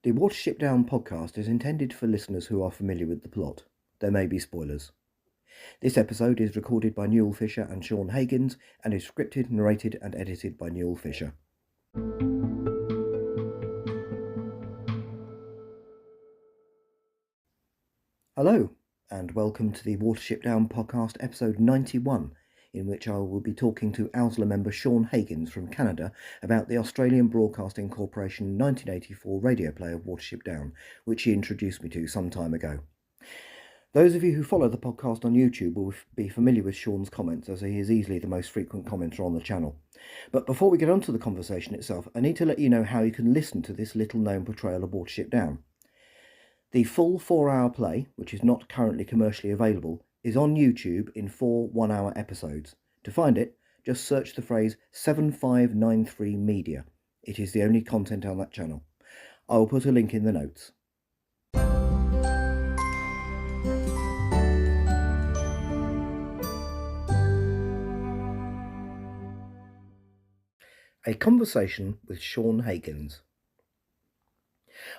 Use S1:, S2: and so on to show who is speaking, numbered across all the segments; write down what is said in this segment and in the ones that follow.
S1: The Watership Down podcast is intended for listeners who are familiar with the plot. There may be spoilers. This episode is recorded by Newell Fisher and Sean Hagins and is scripted, narrated and edited by Newell Fisher. Hello and welcome to the Watership Down podcast episode 91, in which I will be talking to OWSLA member Sean Hagins from Canada about the Australian Broadcasting Corporation 1984 radio play of Watership Down, which he introduced me to some time ago. Those of you who follow the podcast on YouTube will be familiar with Sean's comments, as he is easily the most frequent commenter on the channel. But before we get on to the conversation itself, I need to let you know how you can listen to this little-known portrayal of Watership Down. The full 4-hour play, which is not currently commercially available, is on YouTube in 4 one-hour episodes. To find it, just search the phrase 7593 Media. It is the only content on that channel. I will put a link in the notes. A conversation with Sean Hagins.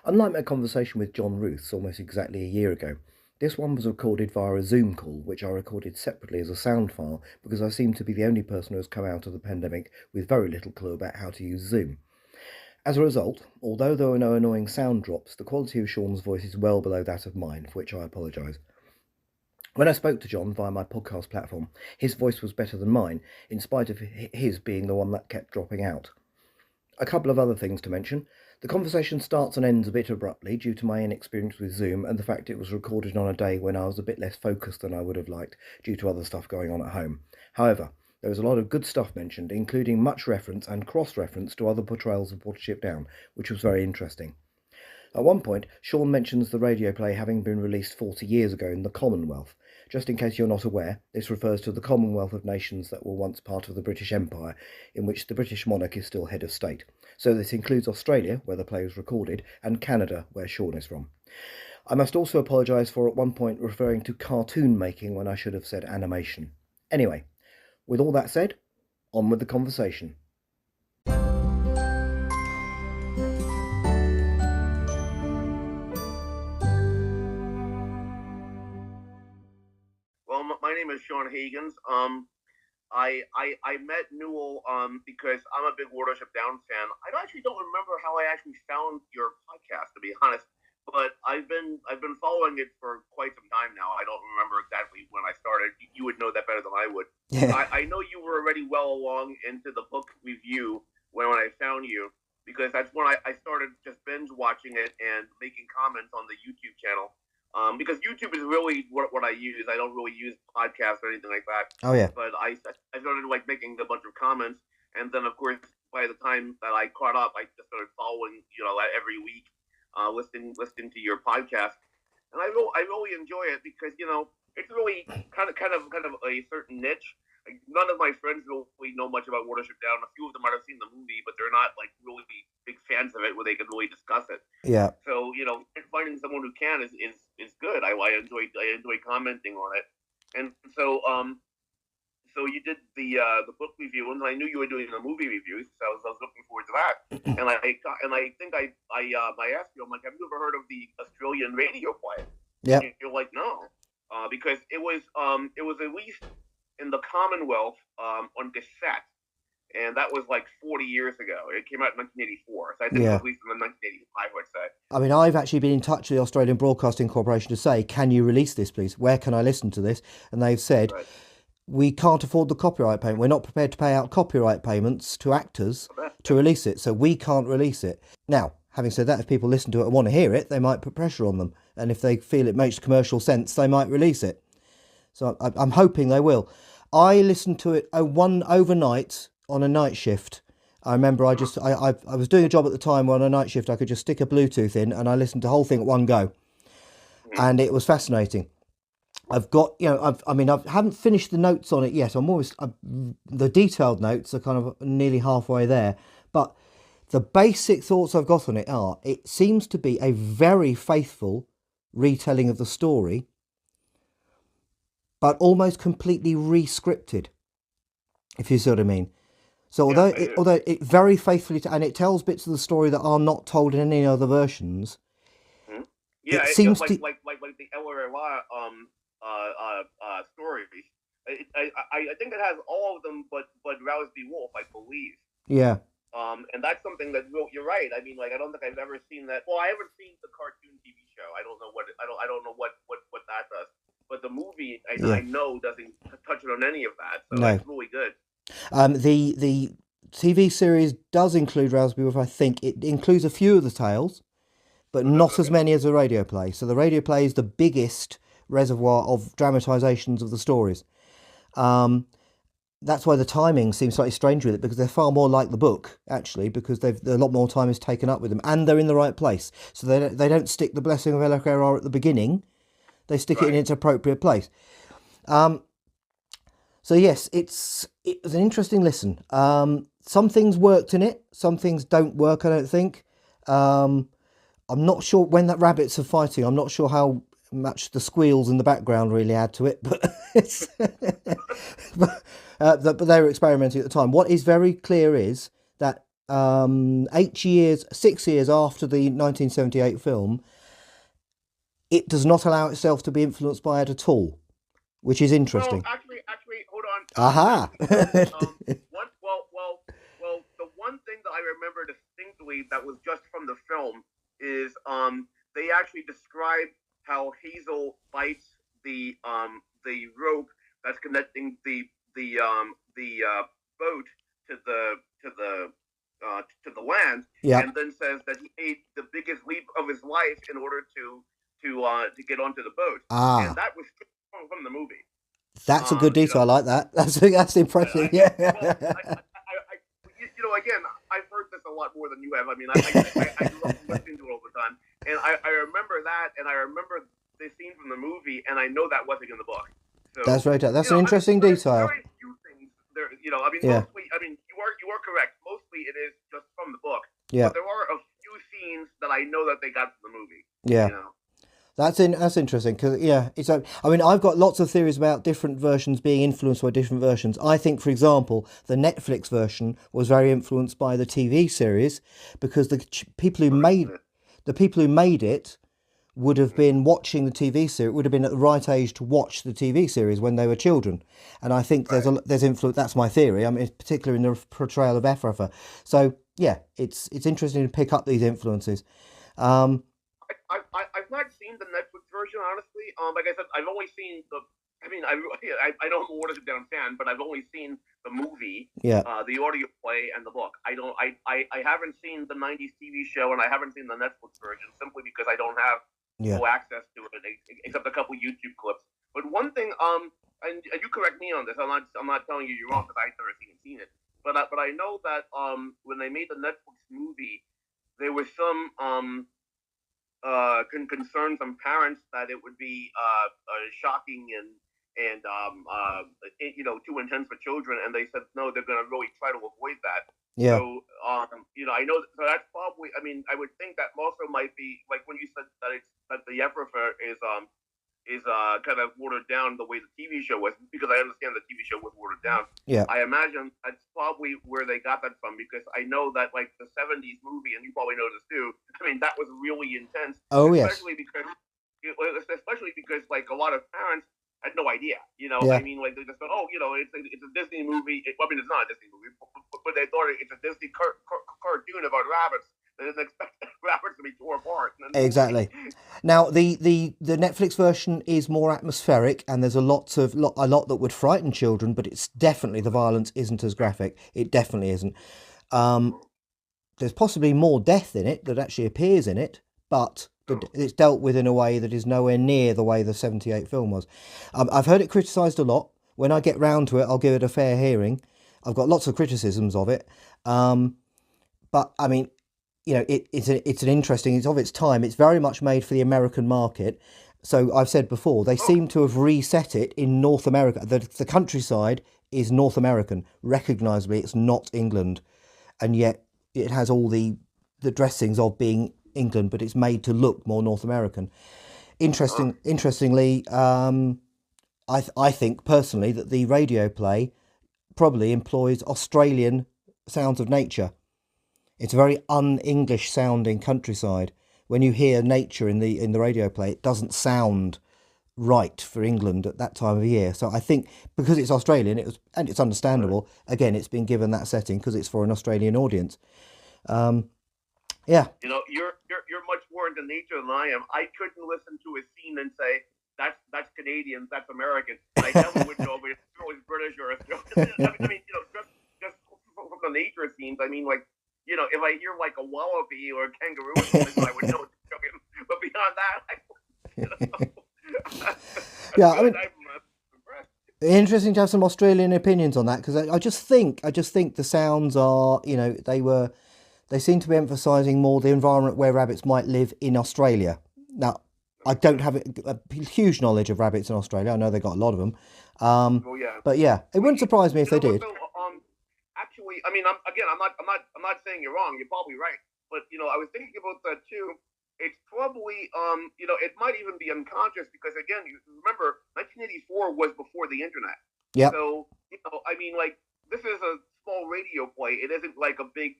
S1: Unlike my conversation with John Ruths almost exactly a year ago, this one was recorded via a Zoom call, which I recorded separately as a sound file because I seem to be the only person who has come out of the pandemic with very little clue about how to use Zoom. As a result, although there were no annoying sound drops, the quality of Sean's voice is well below that of mine, for which I apologise. When I spoke to John via my podcast platform, his voice was better than mine, in spite of his being the one that kept dropping out. A couple of other things to mention. The conversation starts and ends a bit abruptly due to my inexperience with Zoom and the fact it was recorded on a day when I was a bit less focused than I would have liked due to other stuff going on at home. However, there was a lot of good stuff mentioned, including much reference and cross-reference to other portrayals of Watership Down, which was very interesting. At one point, Sean mentions the radio play having been released 40 years ago in the Commonwealth. Just in case you're not aware, this refers to the Commonwealth of nations that were once part of the British Empire, in which the British monarch is still head of state. So this includes Australia, where the play was recorded, and Canada, where Sean is from. I must also apologise for at one point referring to cartoon making when I should have said animation. Anyway, with all that said, on with the conversation.
S2: Well, my name is Sean Hagins. I met Newell because I'm a big Watership Down fan. I actually don't remember how I actually found your podcast, to be honest, but I've been following it for quite some time now. I don't remember exactly when I started. You would know that better than I would.
S1: Yeah.
S2: I know you were already well along into the book review when I found you, because that's when I started just binge watching it and making comments on the YouTube channel. Because YouTube is really what I use. I don't really use podcasts or anything like that.
S1: Oh yeah.
S2: But I started making a bunch of comments, and then of course by the time that I caught up, I just started following every week, listening to your podcast, and I really enjoy it because it's really kind of a certain niche. Like, none of my friends really know much about Watership Down. A few of them might have seen the movie, but they're not really big fans of it where they can really discuss it.
S1: Yeah.
S2: So finding someone who can is good. I enjoy commenting on it, and so you did the book review, and I knew you were doing a movie review, so I was looking forward to that. And I think I asked you, I'm like, have you ever heard of the Australian radio play?
S1: Yeah.
S2: You're like, no, because it was released in the Commonwealth on cassette, and that was like 40 years ago. It came out in 1984, so I think it was released in 1985, I would say.
S1: I mean, I've actually been in touch with the Australian Broadcasting Corporation to say, can you release this, please? Where can I listen to this? And they've said,
S2: Right.
S1: We can't afford the copyright payment. We're not prepared to pay out copyright payments to actors to release it, so we can't release it. Now, having said that, if people listen to it and want to hear it, they might put pressure on them. And if they feel it makes commercial sense, they might release it. So I'm hoping they will. I listened to it overnight on a night shift. I remember I was doing a job at the time where on a night shift I could just stick a Bluetooth in and I listened to the whole thing at one go. And it was fascinating. I've got, I haven't finished the notes on it yet. The detailed notes are kind of nearly halfway there. But the basic thoughts I've got on it are, it seems to be a very faithful retelling of the story, but almost completely re-scripted, if you see what I mean. So
S2: Yes, I do.
S1: although it very faithfully and it tells bits of the story that are not told in any other versions,
S2: Hmm? Yeah,
S1: it
S2: it,
S1: seems to
S2: like the LRLI stories. I think it has all of them, but Rouse B. Wolf, I believe.
S1: yeah.
S2: And that's something that you're right. I mean, like I don't think I've ever seen that. Well, I haven't seen the cartoon TV show. I don't know I don't know what that does. But the movie,
S1: Yeah.
S2: I know doesn't touch on any of that. So
S1: No.
S2: that's really good.
S1: The TV series does include Raspberry Wolf. I think it includes a few of the tales, but
S2: Oh, does it?
S1: not as
S2: Okay.
S1: many as the radio play. So the radio play is the biggest reservoir of dramatisations of the stories. That's why the timing seems slightly strange with it, because they're far more like the book actually, because a lot more time is taken up with them, and they're in the right place. So they don't stick the blessing of LFRR at the beginning; they stick it in
S2: Right.
S1: its appropriate place. So yes, it was an interesting listen. Some things worked in it, some things don't work. I don't think. I'm not sure when that rabbits are fighting. I'm not sure how much the squeals in the background really add to it, but it's but they were experimenting at the time. What is very clear is that 6 years after the 1978 film, it does not allow itself to be influenced by it at all, which is
S2: Well,
S1: interesting.
S2: actually, hold on.
S1: Aha!
S2: Actually, no. One. Well. The one thing that I remember distinctly that was just from the film is they actually describe how Hazel bites the rope that's connecting the boat to the land,
S1: Yeah.
S2: and then says that he made the biggest leap of his life in order to get onto the boat, and
S1: Ah,
S2: that was from the movie.
S1: that's a good
S2: You know,
S1: detail. I like that. That's impressive. Yeah.
S2: again, I've heard this a lot more than you have. I mean, I grew up listening to it all the time, and I remember that, and I remember the scene from the movie, and I know that wasn't in the book.
S1: That's
S2: So,
S1: right. That's an interesting detail.
S2: very few things there. I mean,
S1: Yeah.
S2: mostly, I mean, you are correct. Mostly, it is just from the book,
S1: Yeah.
S2: but there are a few scenes that I know that they got from the movie.
S1: Yeah.
S2: You know.
S1: That's interesting because I mean I've got lots of theories about different versions being influenced by different versions. I think, for example, the Netflix version was very influenced by the TV series because people who made it would have been watching the TV series, would have been at the right age to watch the TV series when they were children, and I think
S2: Right.
S1: there's influence. That's my theory. I mean, particularly in the portrayal of Ephrafa. So yeah, it's interesting to pick up these influences. Um,
S2: I've not seen the Netflix version, honestly. Like I said, I've only seen the. I mean, I don't know Watership Down but I've only seen the movie,
S1: yeah,
S2: the audio play, and the book. I haven't seen the '90s TV show, and I haven't seen the Netflix version simply because I don't have
S1: yeah.
S2: full access to it, except a couple YouTube clips. But one thing, and you correct me on this. I'm not telling you you're wrong because I've never seen it. But I know that when they made the Netflix movie, there was some concern from parents that it would be shocking and too intense for children, and they said no, they're going to really try to avoid that.
S1: Yeah.
S2: So I know so that's probably. I mean, I would think that also might be like when you said that the Ephrafa is kind of watered down the way the TV show was, because I understand the TV show was watered down.
S1: Yeah.
S2: I imagine that's probably where they got that from, because I know that like the '70s movie, and you probably know this too. I mean, that was really intense.
S1: Oh yes.
S2: Especially because like a lot of parents had no idea.
S1: Yeah.
S2: I mean, like they just thought, oh, it's a Disney movie. I mean, it's not a Disney movie, but they thought it's a Disney cartoon about rabbits. They didn't expect rabbits to be torn apart.
S1: Exactly. Now the Netflix version is more atmospheric, and there's a lot that would frighten children, but it's definitely, the violence isn't as graphic. It definitely isn't. There's possibly more death in it that actually appears in it, but it's dealt with in a way that is nowhere near the way the '78 film was. I've heard it criticised a lot. When I get round to it, I'll give it a fair hearing. I've got lots of criticisms of it, but I mean, it's an interesting. It's of its time. It's very much made for the American market. So I've said before, they seem to have reset it in North America. The countryside is North American. Recognisably, it's not England, and yet it has all the dressings of being England, but it's made to look more North American. Interestingly, I think personally that the radio play probably employs Australian sounds of nature. It's a very un-English sounding countryside. When you hear nature in the radio play, it doesn't sound right for England at that time of year. So I think because it's Australian, and it's understandable. Again, it's been given that setting because it's for an Australian audience. Yeah.
S2: You know, you're much more into nature than I am. I couldn't listen to a scene and say that's Canadian, that's American. I never would know if it was British or Australian. I mean, you know, just from the nature scenes. I mean, like, you know, if I hear like a wallaby or a kangaroo, or something, I would know it's Australian. But beyond that, you know.
S1: Yeah, I mean, interesting to have some Australian opinions on that, because I just think the sounds are, you know, they seem to be emphasising more the environment where rabbits might live in Australia. Now, I don't have a huge knowledge of rabbits in Australia. I know they got a lot of them. But yeah, it wouldn't surprise me if they did.
S2: Actually, I mean, I'm not saying you're wrong. You're probably right. But you know, I was thinking about that too. It's probably, you know, it might even be unconscious because again, you remember 1984 was before the internet.
S1: Yeah.
S2: So you know, I mean, like this is a small radio play. It isn't like a big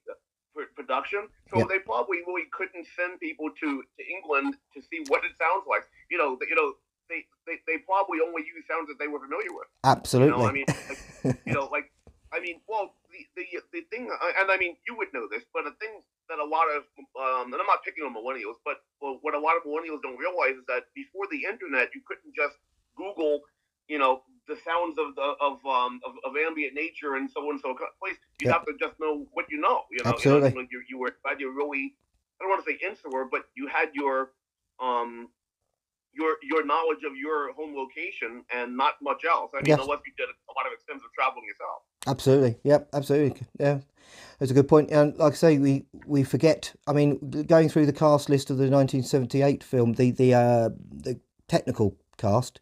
S2: production, so they probably really couldn't send people to England to see what it sounds like. They probably only use sounds that they were familiar with.
S1: Absolutely.
S2: You know, I mean, well, the thing, and I mean, you would know this, but the thing that a lot of, and I'm not picking on millennials, but what a lot of millennials don't realize is that before the internet, you couldn't just Google, you know, the sounds of ambient nature and so on and so place. You'd have to just know what you know. You know,
S1: absolutely.
S2: You know, you were really, I don't want to say insular, but you had your knowledge of your home location and not much else. I mean, unless you did a lot of extensive traveling yourself.
S1: Absolutely. Yep. Absolutely. Yeah. That's a good point. And like I say, we forget. I mean, going through the cast list of the 1978 film, the technical cast,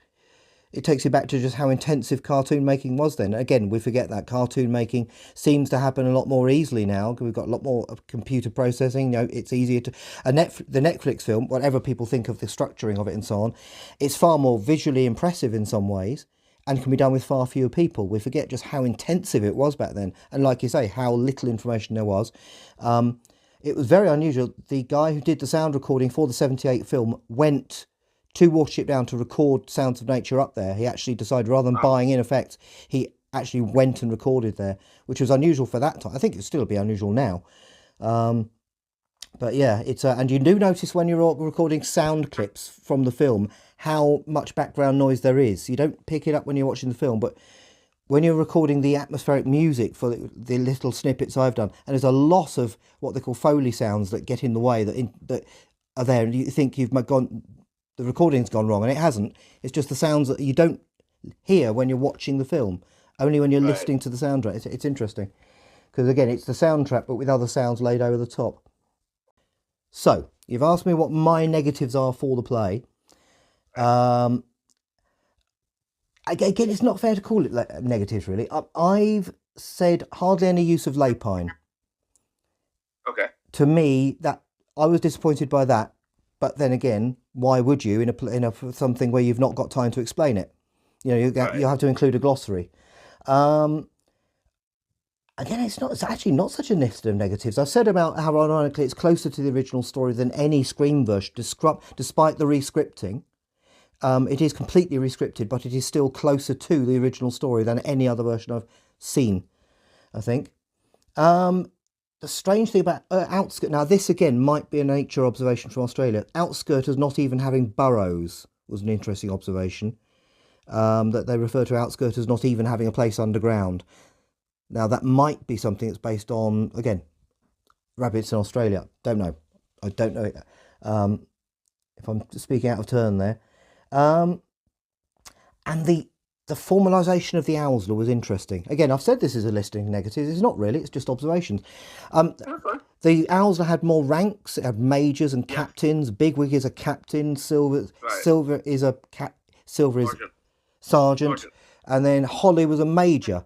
S1: it takes you back to just how intensive cartoon making was then. Again, we forget that cartoon making seems to happen a lot more easily now. We've got a lot more computer processing. You know, it's easier to the Netflix film, whatever people think of the structuring of it and so on, it's far more visually impressive in some ways and can be done with far fewer people. We forget just how intensive it was back then, and like you say, how little information there was. It was very unusual. The guy who did the sound recording for the 78 film went to Watership Down to record Sounds of Nature up there. He actually decided, rather than buying in effects, he actually went and recorded there, which was unusual for that time. I think it'd still be unusual now. But yeah, it's and you do notice when you're recording sound clips from the film how much background noise there is. You don't pick it up when you're watching the film, but when you're recording the atmospheric music for the little snippets I've done, and there's a lot of what they call Foley sounds that get in the way that are there, and you think the recording's gone wrong, and it hasn't. It's just the sounds that you don't hear when you're watching the film, only when you're listening to the soundtrack. It's interesting, because again, it's the soundtrack, but with other sounds laid over the top. So, you've asked me what my negatives are for the play. Again, it's not fair to call it negatives, really. I've said hardly any use of lapine.
S2: Okay.
S1: To me, that I was disappointed by that. But then again, why would you in a something where you've not got time to explain it? You know, you have to include a glossary. Again, it's actually not such a list of negatives. I've said about how ironically it's closer to the original story than any screen version, despite the rescripting. It is completely rescripted, but it is still closer to the original story than any other version I've seen, I think. The strange thing about Outskirt, now this again might be a nature observation from Australia. Outskirters not even having burrows was an interesting observation. That they refer to Outskirters not even having a place underground. Now that might be something that's based on, again, rabbits in Australia. Don't know. I don't know if I'm speaking out of turn there. And the formalisation of the Owsler was interesting. Again, I've said this is a listing of negatives. It's not really. It's just observations. The Owsler had more ranks. It had majors and captains. Bigwig is a captain. Silver is a sergeant. And then Holly was a major,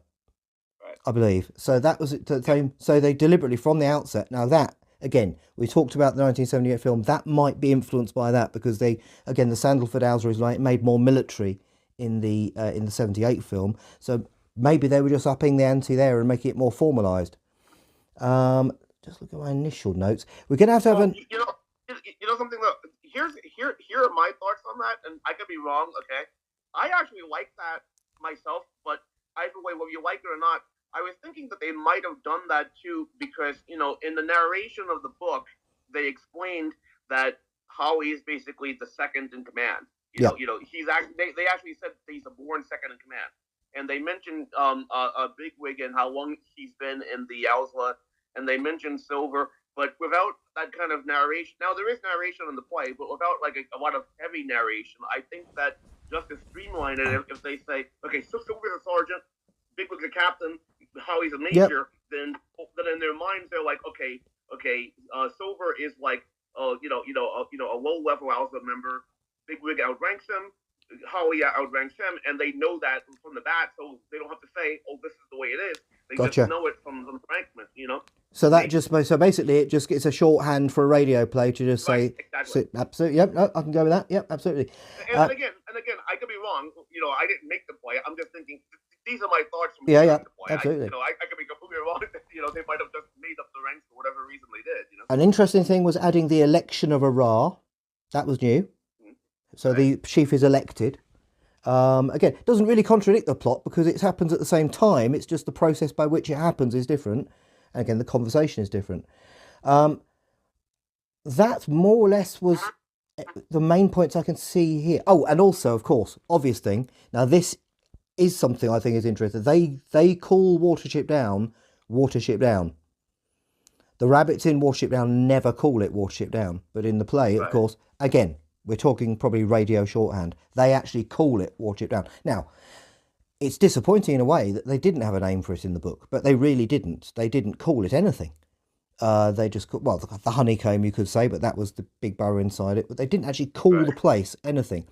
S1: I believe. So that was the same. So they deliberately, from the outset. Now that, again, we talked about the 1978 film. That might be influenced by that because the Sandalford Owsler is made more military in the 78 film, so maybe they were just upping the ante there and making it more formalised. Just look at my initial notes. We're going to have
S2: an... You know something though. Here are my thoughts on that, and I could be wrong. Okay, I actually like that myself, but either way, whether you like it or not, I was thinking that they might have done that too, because in the narration of the book, they explained that Howie is basically the second in command. You know, he's actually they actually said that he's a born second in command, and they mentioned a bigwig and how long he's been in the Owsla, and they mentioned Silver, but without that kind of narration. Now there is narration in the play, but without like a lot of heavy narration, I think that just to streamline it, if they say, okay, so Silver's a sergeant, Bigwig's a captain, Howie's a major, then in their minds they're like, okay, Silver is like, a low level Alpha member. Bigwig outranks him. Howie outranks him, and they know that from the bat, so they don't have to say, "Oh, this is the way it is." They just know it from the rankment,
S1: So that so basically it's a shorthand for a radio play to just say,
S2: exactly.
S1: Absolutely, yep, no, I can go with that, yep, absolutely.
S2: And again, I could be wrong. I didn't make the play. I'm just thinking these are my thoughts from
S1: the
S2: play.
S1: Absolutely.
S2: I could be completely wrong. They might have just made up the ranks for whatever reason they did.
S1: An interesting thing was adding the election of a Ra. That was new. So the chief is elected. Again, it doesn't really contradict the plot because it happens at the same time. It's just the process by which it happens is different. And again, the conversation is different. That more or less was the main points I can see here. Oh, and also, of course, obvious thing. Now, this is something I think is interesting. They call Watership Down. The rabbits in Watership Down never call it Watership Down. But in the play, of course, again, we're talking probably radio shorthand. They actually call it Watership Down. Now, it's disappointing in a way that they didn't have a name for it in the book, but they really didn't. They didn't call it anything. They just called, well, the honeycomb, you could say, but that was the big burrow inside it. But they didn't actually call the place anything.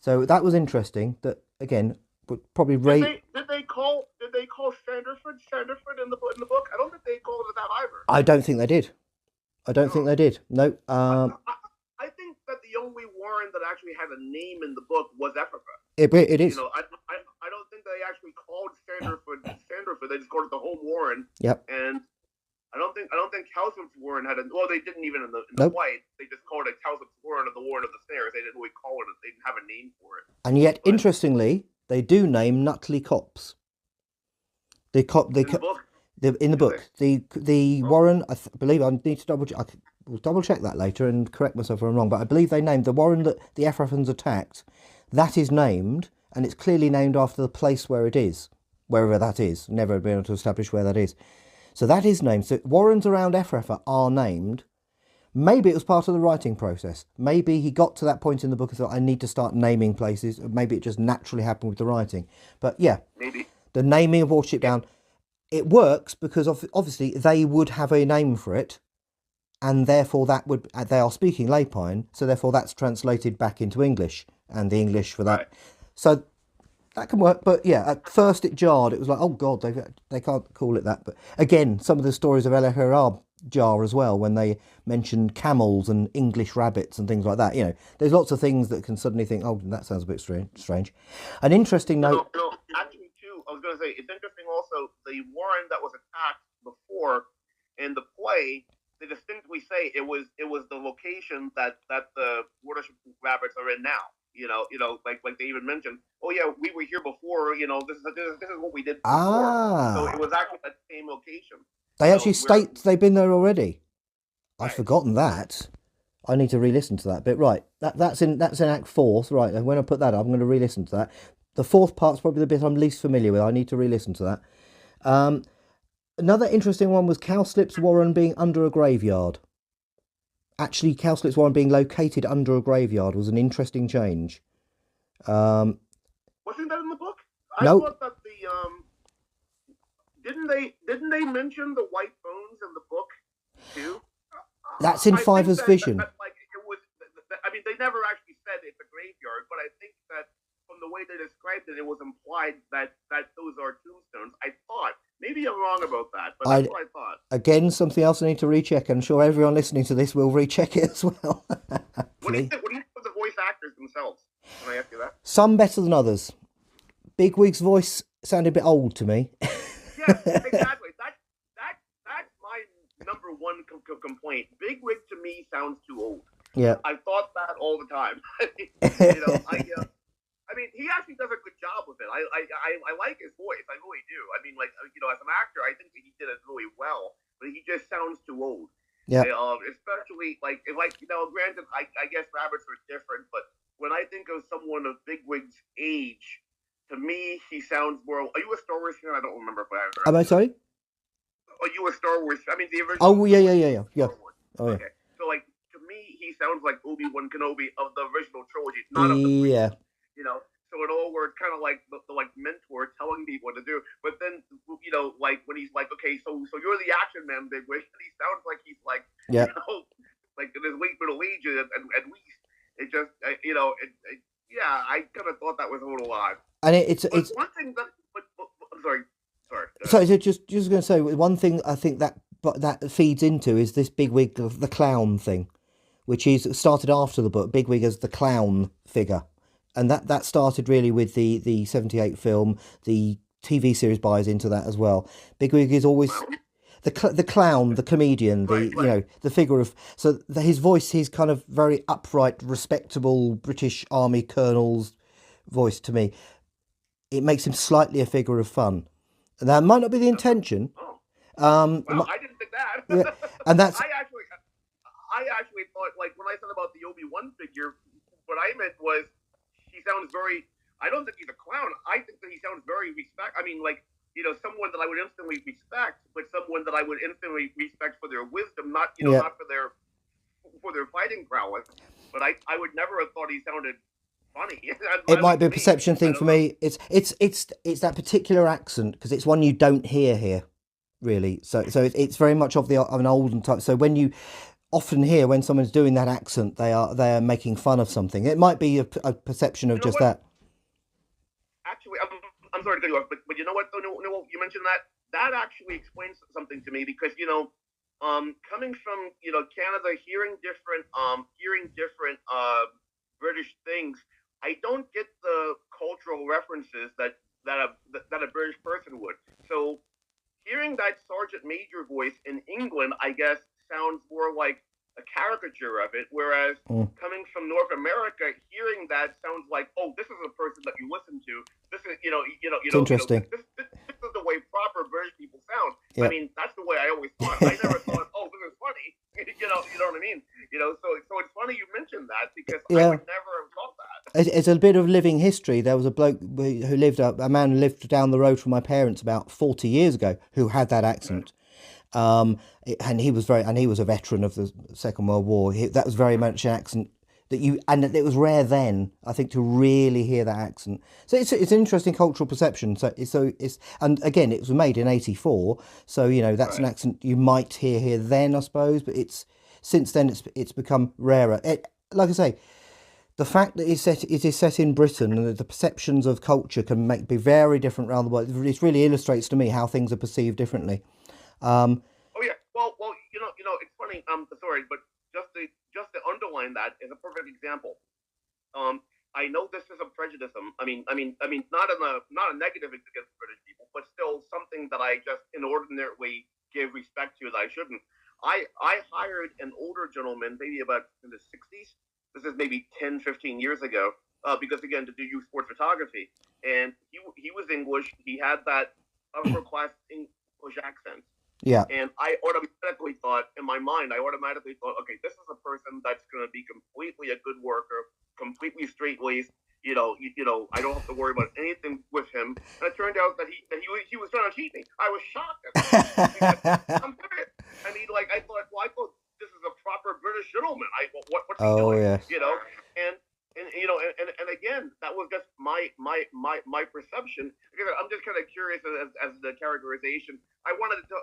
S1: So that was interesting. That again, would probably
S2: Did they call Sanderford in the book? I don't think they called it that either.
S1: I don't think they did. No.
S2: I think that the only Warren that actually had a name in the book was Ephrafa.
S1: It is.
S2: I don't think they actually called Sanderford. They just called it the home Warren.
S1: Yep.
S2: And I don't think Calsup's Warren had a. Well, they didn't even in the play. They just called it Calsup's Warren or the Warren of the Stairs. They didn't really call it. They didn't have a name for it.
S1: And yet, interestingly, they do name Nutley Copse. In the book, the Warren. I believe I need to double check. We'll double check that later and correct myself if I'm wrong. But I believe they named the Warren that the Ephrathans attacked. That is named, and it's clearly named after the place where it is, wherever that is. Never been able to establish where that is. So that is named. So Warrens around Ephrafa are named. Maybe it was part of the writing process. Maybe he got to that point in the book and thought, I need to start naming places. Maybe it just naturally happened with the writing. But yeah,
S2: maybe
S1: the naming of Watership Down, it works because obviously they would have a name for it. And therefore they are speaking Lapine, so therefore that's translated back into English, and the English for that. Right. So that can work, but yeah, at first it jarred. It was like, oh God, they can't call it that. But again, some of the stories of El jar as well, when they mentioned camels and English rabbits and things like that. There's lots of things that can suddenly think, oh, that sounds a bit strange. An interesting note.
S2: No, actually, too, I was going to say, it's interesting also, the Warren that was attacked before in the play, they distinctly say it was the location that the Watership rabbits are in now. Like they even mentioned, oh yeah, we were here before. This is what we did before. So it was actually that same location.
S1: They actually state they've been there already. I've forgotten that. I need to re-listen to that bit. Right, that's in Act 4. Right, and when I put that up, I'm going to re-listen to that. The fourth part's probably the bit I'm least familiar with. I need to re-listen to that. Another interesting one was Cowslip's Warren being under a graveyard. Actually, Cowslip's Warren being located under a graveyard was an interesting change.
S2: Wasn't that in the book?
S1: No.
S2: I thought that didn't they mention the white bones in the book too?
S1: That's in Fiver's vision.
S2: They never actually said it's a graveyard, but I think that from the way they described it, it was implied that those are tombstones. I thought. Maybe I'm wrong about that, but that's what I thought.
S1: Again, something else I need to recheck. I'm sure everyone listening to this will recheck it as well.
S2: What do you think of the voice actors themselves? Can I ask you that?
S1: Some better than others. Bigwig's voice sounded a bit old to me.
S2: Yeah, exactly. That's my complaint. Bigwig to me sounds too old.
S1: Yeah.
S2: I thought that all the time. I mean, he actually does a good job with it. I like his voice. I really do. I mean, like, as an actor, I think that he did it really well. But he just sounds too old.
S1: Yeah.
S2: Especially granted, I guess rabbits are different, but when I think of someone of Bigwig's age, to me, he sounds more. Are you a Star Wars fan? I don't remember if I ever.
S1: Am I sorry?
S2: Are you a Star Wars? I mean, the original.
S1: Oh yeah. Oh yeah.
S2: Okay, so like to me, he sounds like Obi-Wan Kenobi of the original trilogy, not of the prequels. So in other words, kind of like the mentor telling people what to do. But then like when he's like, okay, so you're the action man, Bigwig, and he sounds like he's like like in his late middle age at least. It just I kind of thought that was a little odd.
S1: And it's
S2: one thing that I'm sorry.
S1: So just going to say one thing I think that feeds into is this Bigwig the clown thing, which is started after the book. Bigwig as the clown figure, and that started really with the 78 film. The TV series buys into that as well. Bigwig is always the clown, the comedian, the figure of his voice. He's kind of very upright, respectable British Army colonel's voice to me. It makes him slightly a figure of fun. That might not be the intention.
S2: I didn't think that.
S1: Yeah, and that's.
S2: I actually thought, like, when I thought about the Obi-Wan figure, what I meant was he sounds very. I don't think he's a clown. I think that he sounds very respect. I mean, like, someone that I would instantly respect, but someone that I would instantly respect for their wisdom, not not for their fighting prowess. But I would never have thought he sounded funny.
S1: It might be a perception thing for me. It's that particular accent, because it's one you don't hear here, really. So it's very much of an olden type. So when you often hear when someone's doing that accent, they are making fun of something. It might be a perception of just that.
S2: Actually, I'm sorry to cut you off, but you know what? No, you mentioned that actually explains something to me, because coming from Canada, hearing different British things. I don't get the cultural references that a British person would. So hearing that Sergeant Major voice in England, I guess, sounds more like a caricature of it, whereas coming from North America, hearing that sounds like, oh, this is a person that you listen to. This is
S1: It's interesting.
S2: This is the way proper British people sound.
S1: Yeah.
S2: I mean, that's the way I always thought. I never thought, oh, this is funny. You know what I mean? So it's funny you mentioned that, because I would never have thought that.
S1: It's a bit of living history. There was a bloke a man who lived down the road from my parents about 40 years ago who had that accent. And he was a veteran of the Second World War. That was very much an accent and it was rare then, I think, to really hear that accent. So it's an interesting cultural perception. And again, it was made in 1984. So that's an accent you might hear here then, I suppose. But since then it's become rarer. Like I say, the fact that it is set in Britain, and the perceptions of culture can be very different around the world. It really illustrates to me how things are perceived differently.
S2: Oh yeah, well, it's funny. Sorry, but just to underline that is a perfect example. I know this is a prejudice. I mean, not a negative against British people, but still something that I just inordinately give respect to that I shouldn't. I hired an older gentleman, maybe about in the 60s. This is maybe 10, 15 years ago, because again, to do youth sports photography, and he was English. He had that upper class English accent.
S1: Yeah.
S2: And I automatically thought, in my mind, okay, this is a person that's going to be completely a good worker, completely straight-laced. I don't have to worry about anything with him. And it turned out that he was trying to cheat me. I was shocked. I'm serious. I mean, like, I thought this is a proper British gentleman. What's he doing?
S1: Yeah.
S2: And again, that was just my perception. I'm just kind of curious as the characterization. I wanted to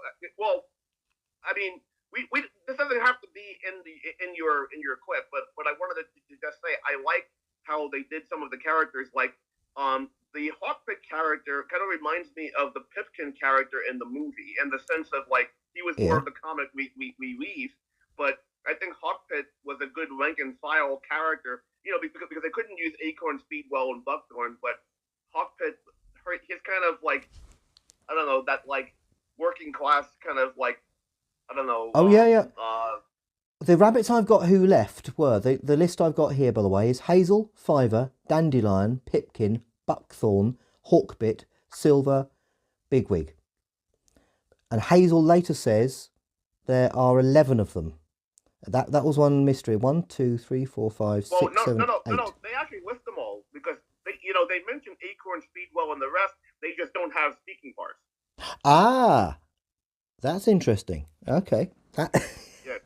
S2: I mean, we this doesn't have to be in your clip, but I wanted to just say I like how they did some of the characters. Like the Hawkpit character kind of reminds me of the Pipkin character in the movie, in the sense of like he was more of the comic we leave, but I think Hawkpit was a good rank and file character, because they couldn't use Acorn, Speedwell, and Buckthorn, but Hawkpit, his kind of like, I don't know, that like working class kind of like, I don't know.
S1: The rabbits I've got who left were, the list I've got here, by the way, is Hazel, Fiver, Dandelion, Pipkin, Buckthorn, Hawkbit, Silver, Bigwig. And Hazel later says there are 11 of them. That was one mystery. 1, 2, 3, 4, 5, 6, 7, 8.
S2: No. They actually list them all because they mentioned Acorn, Speedwell, and the rest. They just don't have speaking parts.
S1: Ah, that's interesting. Okay.
S2: Yeah,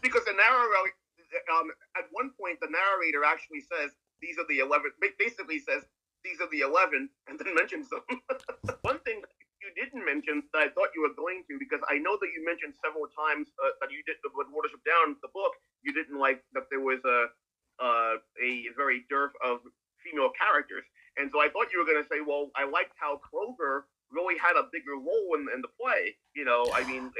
S2: because the narrator, at one point, the narrator actually says these are the 11. Basically says these are the 11, and then mentions them. One thing you didn't mention that I thought you were going to, because I know that you mentioned several times that you did with Watership Down, the book, you didn't like that there was a very dearth of female characters, and so I thought you were going to say, well, I liked how Clover really had a bigger role in the play, and you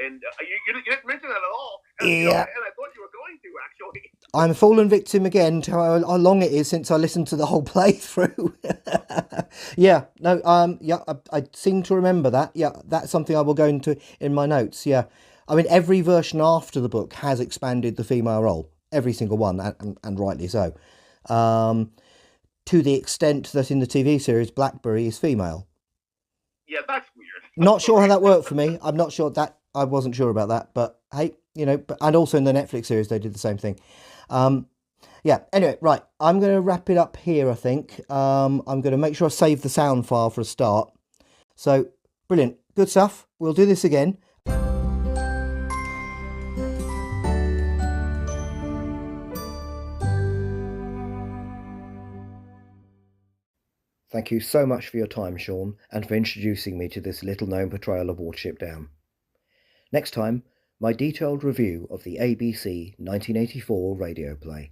S2: didn't mention that at all. And,
S1: yeah.
S2: And I thought you were going to, actually.
S1: I'm a fallen victim again to how long it is since I listened to the whole playthrough. Yeah, no, I seem to remember that. Yeah, that's something I will go into in my notes. Yeah, I mean, every version after the book has expanded the female role, every single one, and rightly so. To the extent that in the TV series, Blackberry is female.
S2: Yeah, that's weird.
S1: Not sure how that worked for me. I'm not sure that I wasn't sure about that, but hey, and also in the Netflix series they did the same thing. Yeah. Anyway, right. I'm going to wrap it up here. I think I'm going to make sure I save the sound file for a start. So brilliant, good stuff. We'll do this again. Thank you so much for your time, Sean, and for introducing me to this little-known portrayal of Watership Down. Next time, my detailed review of the ABC 1984 radio play.